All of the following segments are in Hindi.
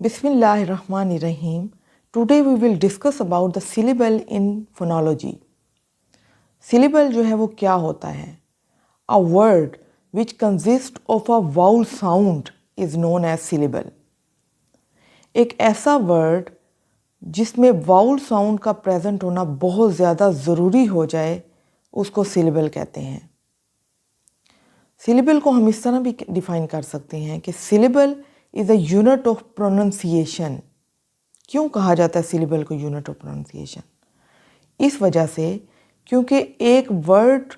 Bismillahirrahmanirrahim. Today we will discuss about the syllable in phonology. Syllable जो है वो क्या होता है? A word which consists of a vowel sound is known as syllable. एक ऐसा वर्ड जिसमें वाउल साउंड का प्रेजेंट होना बहुत ज़्यादा ज़रूरी हो जाए उसको सिलेबल कहते हैं। सिलेबल को हम इस तरह भी डिफाइन कर सकते हैं कि syllable is a unit of pronunciation. क्यों कहा जाता है सिलेबल को यूनिट ऑफ प्रोनंसिएशन? इस वजह से क्योंकि एक वर्ड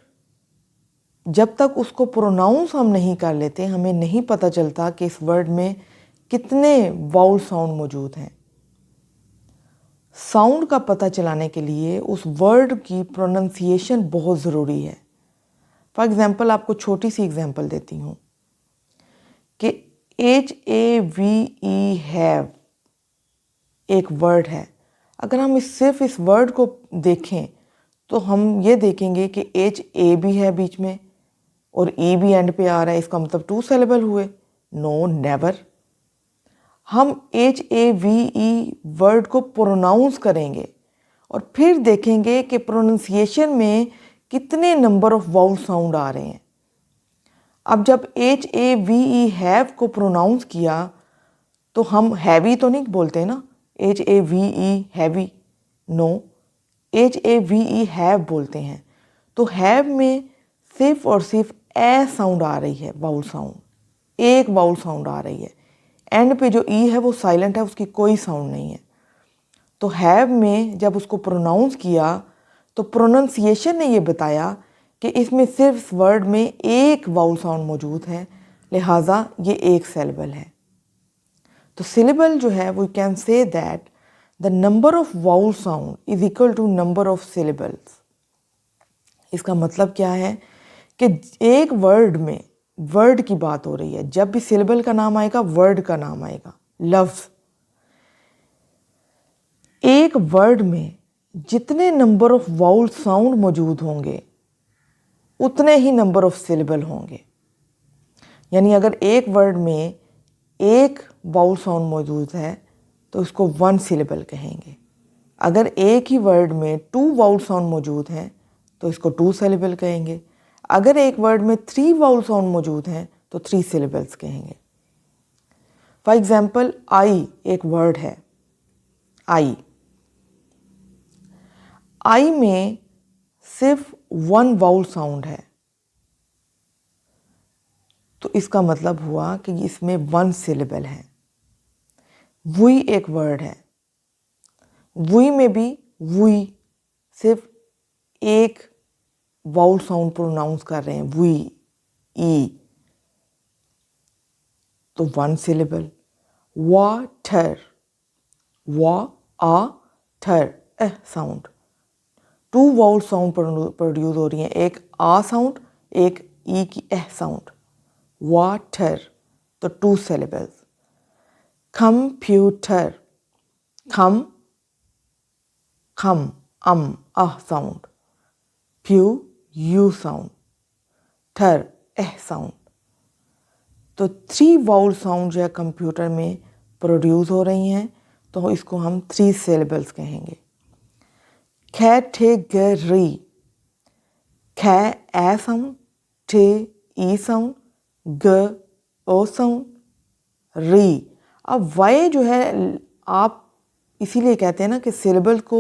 जब तक उसको प्रोनाउंस हम नहीं कर लेते हमें नहीं पता चलता कि इस वर्ड में कितने वाउल साउंड मौजूद हैं। साउंड का पता चलाने के लिए उस वर्ड की प्रोनंसिएशन बहुत ज़रूरी है। फॉर एग्ज़ाम्पल आपको छोटी सी एग्ज़ाम्पल देती हूँ कि HAVE हैव एक वर्ड है। अगर हम सिर्फ इस वर्ड को देखें तो हम ये देखेंगे कि HA भी है बीच में और E भी एंड पे आ रहा है, इसका मतलब 2 सिलेबल हुए। No, never. हम HAVE वर्ड को प्रोनाउंस करेंगे और फिर देखेंगे कि प्रोनाउंसिएशन में कितने नंबर ऑफ वाउल साउंड आ रहे हैं। अब जब HAVE हैव को प्रोनाउंस किया तो हम हैवी तो नहीं बोलते ना, HAVE heavy, no, HAVE have बोलते हैं। तो हैव में सिर्फ और सिर्फ ए साउंड आ रही है, वाउल साउंड, एक वाउल साउंड आ रही है। एंड पे जो ई है वो साइलेंट है, उसकी कोई साउंड नहीं है। तो हैव में जब उसको प्रोनाउंस किया तो प्रोनाउंसिएशन ने ये बताया कि इसमें सिर्फ इस वर्ड में एक वाउल साउंड मौजूद है, लिहाजा ये एक सिलेबल है। तो सिलेबल जो है वो can say that the number of vowel sound is equal to number of syllables. इसका मतलब क्या है कि एक वर्ड में, वर्ड की बात हो रही है, जब भी सिलेबल का नाम आएगा वर्ड का नाम आएगा, लफ्ज़। एक वर्ड में जितने नंबर ऑफ वाउल साउंड मौजूद होंगे उतने ही नंबर ऑफ सिलेबल होंगे। यानी अगर एक वर्ड में एक वाउल साउंड मौजूद है तो उसको 1 सिलेबल कहेंगे। अगर एक ही वर्ड में 2 वाउल साउंड मौजूद हैं तो इसको 2 सिलेबल कहेंगे। अगर एक वर्ड में 3 वाउल साउंड मौजूद हैं तो 3 सिलेबल्स कहेंगे। फॉर एग्जाम्पल आई एक वर्ड है, आई। आई में सिर्फ 1 वाउल साउंड है तो इसका मतलब हुआ कि इसमें 1 सिलेबल है। वुई एक वर्ड है, वुई में भी वुई सिर्फ एक वाउल साउंड प्रोनाउंस कर रहे हैं, वुई, ई, तो 1 सिलेबल। वाटर, वा आ थर, ए साउंड, 2 वाउल साउंड प्रोड्यूस हो रही हैं, एक आ साउंड, एक ई की एह साउंड। वाटर, तो 2 सिलेबल्स। कंप्यूटर, खम, खम, आह साउंड, प्यू, यू साउंड, थर, एह साउंड। तो 3 वाउल साउंड जो है कंप्यूटर में प्रोड्यूस हो रही हैं तो इसको हम 3 सिलेबल्स कहेंगे। कैटेगरी, कै ए साउंड, टे ई साउंड, ग ओ साउंड, री। अब वाई जो है आप इसीलिए कहते हैं ना कि सिलेबल को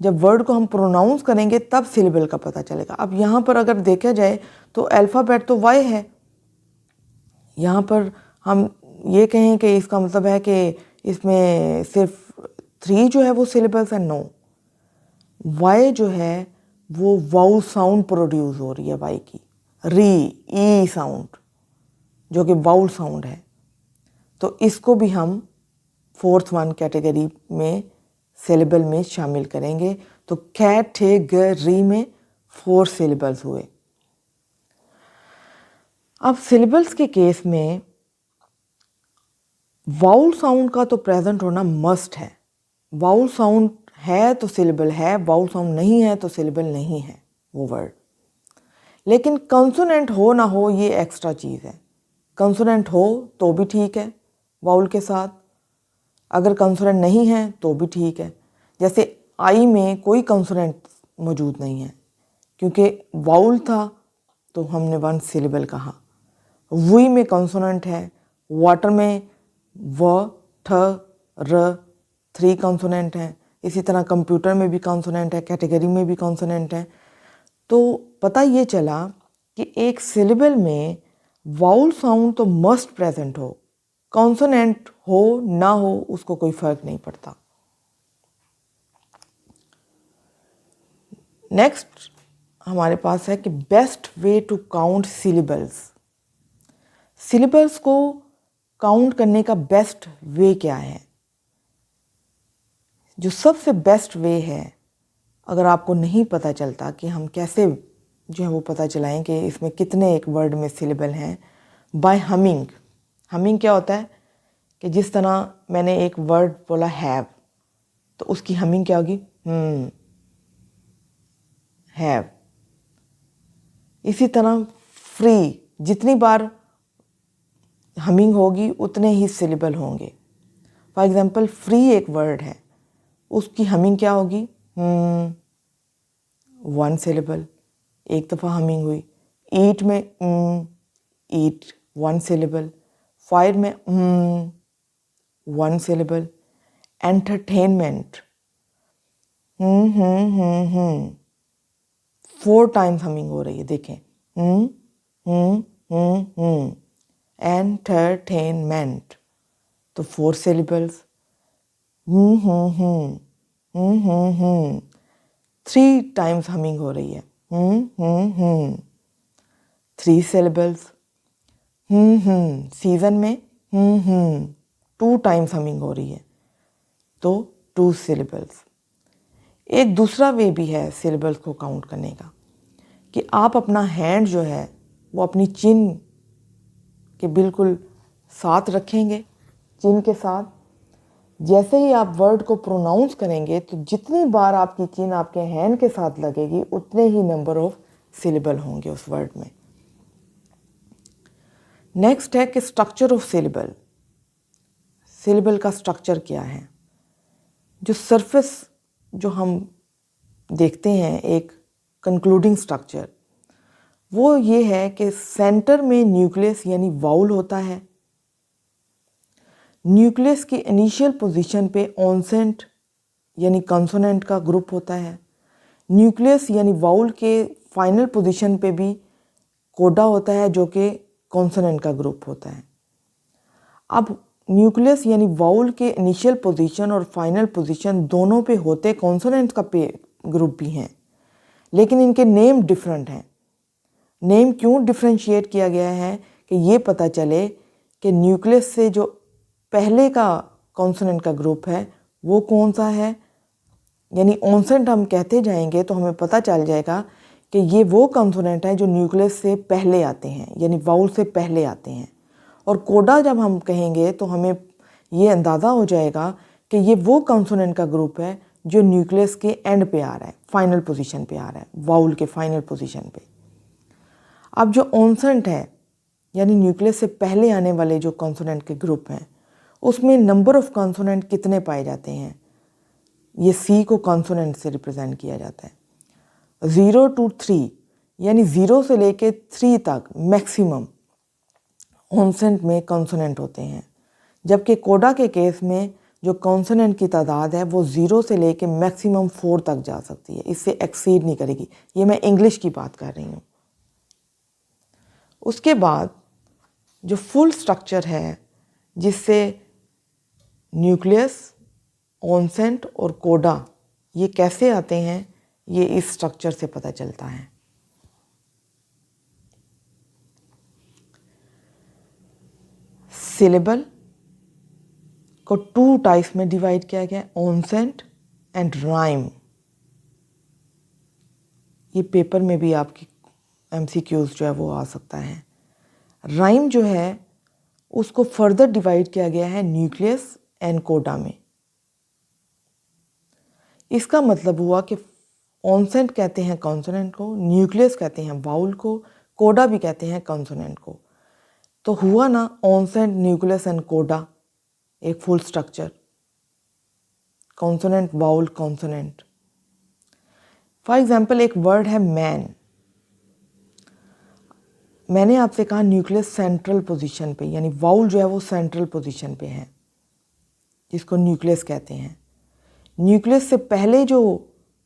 जब वर्ड को हम प्रोनाउंस करेंगे तब सिलेबल का पता चलेगा। अब यहाँ पर अगर देखा जाए तो अल्फ़ाबेट तो वाई है, यहाँ पर हम ये कहें कि इसका मतलब है कि इसमें सिर्फ 3 जो है वो सिलेबल्स हैं, नो। वाई जो है वो वाउल साउंड प्रोड्यूस हो रही है, वाई की, री, ई साउंड जो कि वाउल साउंड है, तो इसको भी हम 4th 1 कैटेगरी में सिलेबल में शामिल करेंगे। तो कैटेगरी में 4 सिलेबल्स हुए। अब सिलेबल्स के केस में वाउल साउंड का तो प्रेजेंट होना मस्ट है। वाउल साउंड है तो सिलेबल है, वाउल साउंड नहीं है तो सिलेबल नहीं है वो वर्ड। लेकिन कंसोनेंट हो ना हो ये एक्स्ट्रा चीज़ है। कंसोनेंट हो तो भी ठीक है वाउल के साथ, अगर कंसोनेंट नहीं है तो भी ठीक है। जैसे आई में कोई कंसोनेंट मौजूद नहीं है क्योंकि वाउल था तो हमने वन सिलेबल कहा। वी में कंसोनेंट है, वाटर में व, ठ, र 3 कंसोनेंट हैं। इसी तरह कंप्यूटर में भी कंसोनेंट है, कैटेगरी में भी कंसोनेंट है। तो पता ये चला कि एक सिलेबल में वाउल साउंड तो मस्ट प्रेजेंट हो, कॉन्सोनेंट हो ना हो उसको कोई फर्क नहीं पड़ता। नेक्स्ट हमारे पास है कि best way to count syllables. Syllables को काउंट करने का बेस्ट वे क्या है? जो सबसे बेस्ट वे है, अगर आपको नहीं पता चलता कि हम कैसे जो है वो पता चलाएं कि इसमें कितने एक वर्ड में सिलेबल हैं, बाय हमिंग। हमिंग क्या होता है कि जिस तरह मैंने एक वर्ड बोला हैव, तो उसकी हमिंग क्या होगी? हैव। इसी तरह फ्री, जितनी बार हमिंग होगी उतने ही सिलेबल होंगे। फॉर एग्जांपल फ्री एक वर्ड है, उसकी हमिंग क्या होगी? 1 सिलेबल, एक दफ़ा हमिंग हुई। ईट में ईट 1 सिलेबल। फायर में 1 सिलेबल। एंटरटेनमेंट 4 टाइम्स हमिंग हो रही है, देखें। एंटरटेनमेंट तो 4 सिलेबल्स। 3 टाइम्स हमिंग हो रही है, 3 सिलेबल्स। सीजन में 2 टाइम्स हमिंग हो रही है, तो 2 सिलेबल्स। एक दूसरा वे भी है सिलेबल्स को काउंट करने का कि आप अपना हैंड जो है वो अपनी चिन के बिल्कुल साथ रखेंगे, चिन के साथ। जैसे ही आप वर्ड को प्रोनाउंस करेंगे तो जितनी बार आपकी चिन आपके हैंड के साथ लगेगी उतने ही नंबर ऑफ सिलेबल होंगे उस वर्ड में। नेक्स्ट है कि स्ट्रक्चर ऑफ सिलेबल। सिलेबल का स्ट्रक्चर क्या है? जो सरफेस जो हम देखते हैं एक कंक्लूडिंग स्ट्रक्चर, वो ये है कि सेंटर में न्यूक्लियस यानी वाउल होता है। न्यूक्लियस की इनिशियल पोजीशन पे ऑनसेंट यानी कंसोनेंट का ग्रुप होता है। न्यूक्लियस यानी वाउल के फाइनल पोजीशन पे भी कोडा होता है जो कि कॉन्सोनेंट का ग्रुप होता है। अब न्यूक्लियस यानी वाउल के इनिशियल पोजीशन और फाइनल पोजीशन दोनों पे होते कॉन्सोनेंट का ग्रुप भी हैं, लेकिन इनके नेम डिफरेंट हैं। नेम क्यों डिफ्रेंशिएट किया गया है कि ये पता चले कि न्यूक्लियस से जो पहले का कॉन्सोनेंट का ग्रुप है वो कौन सा है। यानी ऑनसेंट हम कहते जाएंगे तो हमें पता चल जाएगा कि ये वो कॉन्सोनेंट हैं जो न्यूक्लियस से पहले आते हैं, यानी वाउल से पहले आते हैं। और कोडा जब हम कहेंगे तो हमें ये अंदाज़ा हो जाएगा कि ये वो कॉन्सोनेंट का ग्रुप है जो न्यूक्लियस के एंड पे आ रहा है, फाइनल पोजीशन पे आ रहा है, वाउल के फाइनल पोजीशन पे। अब जो ऑनसेंट है यानी न्यूक्लियस से पहले आने वाले जो कॉन्सोनेंट के ग्रुप हैं, उसमें नंबर ऑफ कॉन्सोनेंट कितने पाए जाते हैं? ये सी को कॉन्सोनेंट से रिप्रेजेंट किया जाता है। 0 to 3 यानी 0 से लेके 3 तक मैक्सिमम ऑनसेंट में कॉन्सोनेंट होते हैं, जबकि कोडा के केस में जो कॉन्सोनेंट की तादाद है वो 0 से लेके मैक्सिमम 4 तक जा सकती है, इससे एक्सीड नहीं करेगी। ये मैं इंग्लिश की बात कर रही हूँ। उसके बाद जो फुल स्ट्रक्चर है जिससे न्यूक्लियस, ऑनसेंट और कोडा ये कैसे आते हैं, ये इस स्ट्रक्चर से पता चलता है। सिलेबल को 2 टाइप्स में डिवाइड किया गया, ऑनसेंट एंड राइम। ये पेपर में भी आपकी MCQs जो है वो आ सकता है। राइम जो है उसको फर्दर डिवाइड किया गया है न्यूक्लियस एंड कोडा में। इसका मतलब हुआ कि ऑनसेंट कहते हैं कॉन्सोनेंट को, न्यूक्लियस कहते हैं वाउल को, कोडा भी कहते हैं कॉन्सोनेंट को। तो हुआ ना ऑनसेंट, न्यूक्लियस एंड कोडा एक full structure. Consonant, vowel, consonant. For example एक वर्ड है मैन। मैंने आपसे कहा न्यूक्लियस सेंट्रल पोजीशन पे, यानी वाउल जो है वो सेंट्रल पोजीशन पे है, जिसको न्यूक्लियस कहते हैं। न्यूक्लियस से पहले जो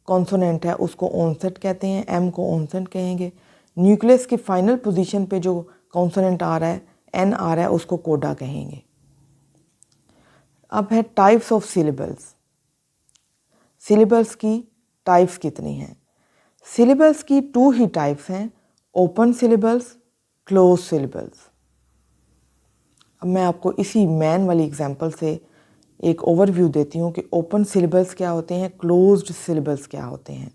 कॉन्सोनेंट है उसको ऑनसेट कहते हैं, एम को ऑनसेट कहेंगे। न्यूक्लियस की फाइनल पोजीशन पे जो कॉन्सोनेंट आ रहा है, एन आ रहा है, उसको कोडा कहेंगे। अब है टाइप्स ऑफ सिलेबल्स। सिलेबल्स की टाइप्स कितनी हैं? सिलेबल्स की 2 ही टाइप्स हैं, ओपन सिलेबल्स, क्लोज सिलेबल्स। अब मैं आपको इसी मैन वाली एग्जांपल से एक ओवरव्यू देती हूँ कि ओपन सिलेबल्स क्या होते हैं, क्लोज्ड सिलेबल्स क्या होते हैं।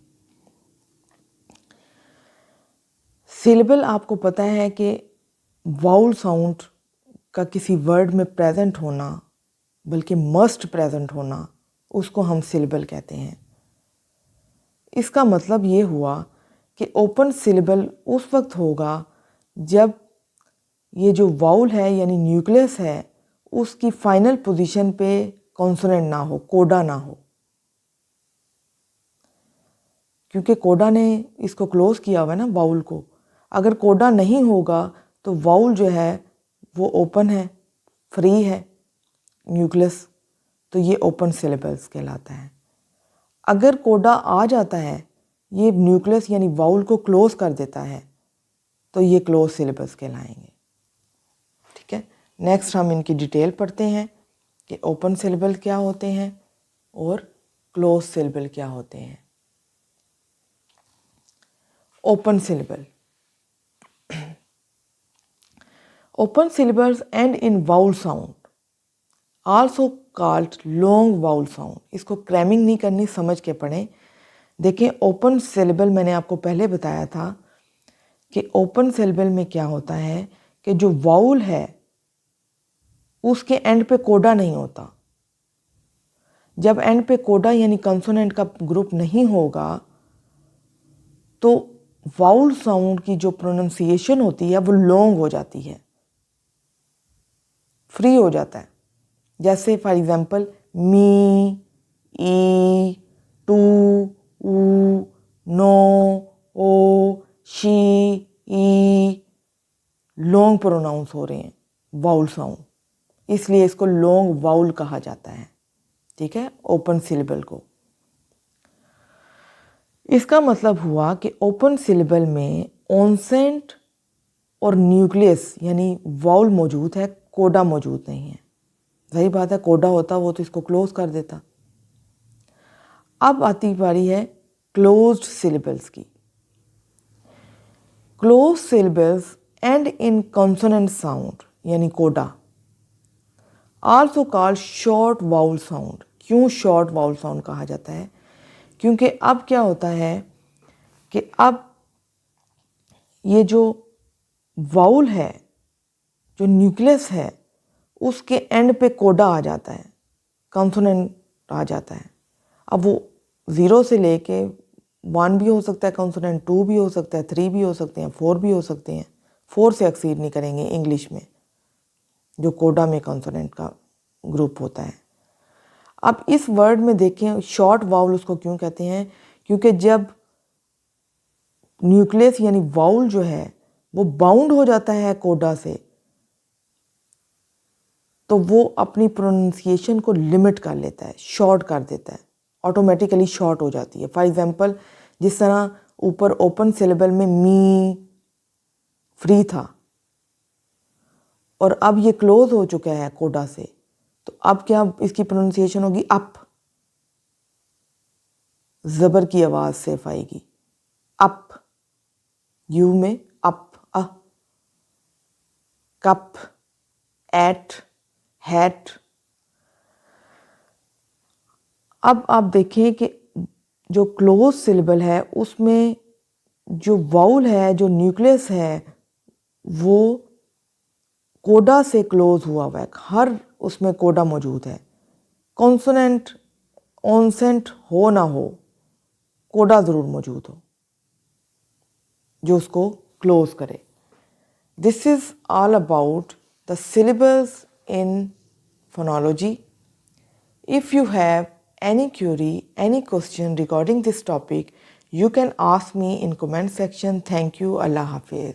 सिलेबल आपको पता है कि वाउल साउंड का किसी वर्ड में प्रेजेंट होना, बल्कि मस्ट प्रेजेंट होना, उसको हम सिलेबल कहते हैं। इसका मतलब ये हुआ कि ओपन सिलेबल उस वक्त होगा जब ये जो वाउल है यानी न्यूक्लियस है उसकी फाइनल पोजीशन पे कॉन्सोनेंट ना हो, कोडा ना हो। क्योंकि कोडा ने इसको क्लोज किया हुआ है ना वाउल को। अगर कोडा नहीं होगा तो वाउल जो है वो ओपन है, फ्री है न्यूक्लियस, तो ये ओपन सिलेबल्स कहलाता है। अगर कोडा आ जाता है, ये न्यूक्लियस यानी वाउल को क्लोज कर देता है, तो ये क्लोज सिलेबल्स कहलाएंगे। ठीक है, नेक्स्ट हम इनकी डिटेल पढ़ते हैं कि ओपन सिलेबल क्या होते हैं और क्लोज सिलेबल क्या होते हैं। Open syllable. Open syllables and in vowel sound, also called long vowel sound. इसको क्रैमिंग नहीं करनी, समझ के पढ़ें। देखें, ओपन सिलेबल मैंने आपको पहले बताया था कि ओपन सिलेबल में क्या होता है कि जो वाउल है उसके एंड पे कोडा नहीं होता। जब एंड पे कोडा यानी कंसोनेंट का ग्रुप नहीं होगा तो वाउल साउंड की जो प्रोनाउंसिएशन होती है वो लॉन्ग हो जाती है, फ्री हो जाता है। जैसे for example me, E, to, ऊ, no, O, she, E, long pronounce हो रहे हैं वाउल साउंड, इसलिए इसको लॉन्ग वाउल कहा जाता है। ठीक है, ओपन सिलेबल को। इसका मतलब हुआ कि ओपन सिलेबल में ऑनसेंट और न्यूक्लियस यानी वाउल मौजूद है, कोडा मौजूद नहीं है। सही बात है, कोडा होता वो तो इसको क्लोज कर देता। अब आती बारी है क्लोज्ड सिलेबल्स की। Close syllables and in consonant sound यानी कोडा, also called short vowel sound. क्यों शॉर्ट वाउल साउंड कहा जाता है? क्योंकि अब क्या होता है कि अब ये जो वाउल है, जो न्यूक्लियस है, उसके एंड पे कोडा आ जाता है, कॉन्सोनेंट आ जाता है। अब वो 0 से लेके 1 भी हो सकता है कॉन्सोनेंट, 2 भी हो सकता है, 3 भी हो सकते हैं, 4 भी हो सकते हैं। 4 से एक्सीड नहीं करेंगे इंग्लिश में, जो कोडा में कॉन्सोनेंट का ग्रुप होता है। अब इस वर्ड में देखें शॉर्ट वाउल उसको क्यों कहते हैं? क्योंकि जब न्यूक्लियस यानी वाउल जो है वो बाउंड हो जाता है कोडा से, तो वो अपनी प्रोनाउंसिएशन को लिमिट कर लेता है, शॉर्ट कर देता है, ऑटोमेटिकली शॉर्ट हो जाती है। फॉर एग्जांपल जिस तरह ऊपर ओपन सिलेबल में मी फ्री था और अब ये क्लोज हो चुका है कोडा से, तो अब क्या इसकी प्रोनाउंसिएशन होगी? अप, जबर की आवाज सिर्फ आएगी, अप, यू में अप, अ, कप, एट, हैट। अब आप देखें कि जो क्लोज सिलेबल है उसमें जो वाउल है, जो न्यूक्लियस है, वो कोडा से क्लोज हुआ हुआ है, हर उसमें कोडा मौजूद है। कॉन्सोनेंट ऑनसेंट हो ना हो, कोडा ज़रूर मौजूद हो जो उसको क्लोज करे। This is all about the syllables in phonology. If you have any query, any question regarding this topic, you can ask me in comment section. Thank you. Allah Hafiz.